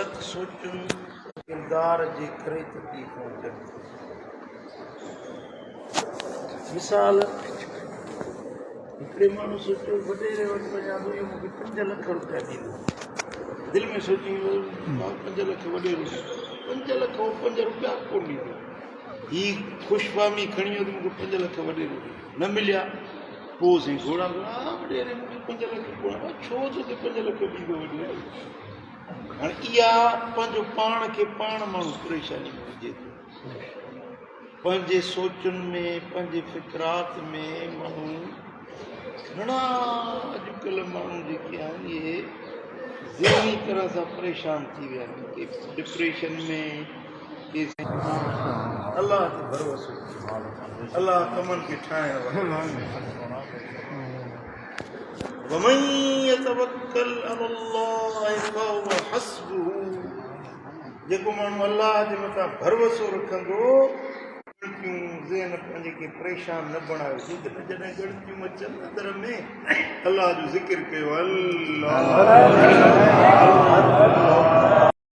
ग़लत सोचुनि किरदार जे करे तकलीफ़ हुजनि। मिसाल हिकिड़े माण्हू सोचियो वॾेरे वटि वञा थो, इहो मूंखे 5 लख रुपया ॾींदो। दिलि में सोची 5 लख वॾेरो 5 लख 5 रुपया कोन ॾींदो। हीअ ख़ुशफ़हमी खणी वियो त मूंखे 5 लख वॾेरो न मिलिया। पोइ साईं घोड़ा वॾेरे मूंखे 5 लख कोन, छो जो 5 लख ॾींदो वॾेरो। हाणे इहा पंहिंजो पाण खे पाण माण्हू परेशानी में विझे थो। पंहिंजे सोचुनि में पंहिंजे फिक्रात में माण्हू घणा अॼुकल्ह माण्हू जेके आहिनि इहे ज़हनी तरह सां परेशान थी विया आहिनि, के डिप्रेशन में, के अलाह ते भरोसो, अलाह कमनि खे ठाहिण वमन यतवक्कल अलल्लाह फहुव हस्बुहु। जेको माण्हू अलाह जे मथां भरोसो रखंदो, ज़हन पंहिंजे खे परेशान न बणायो। जेकॾहिं जॾहिं ॻणतियूं अचनि अंदर में अलाह जो ज़िक्र कयो, अल्लाह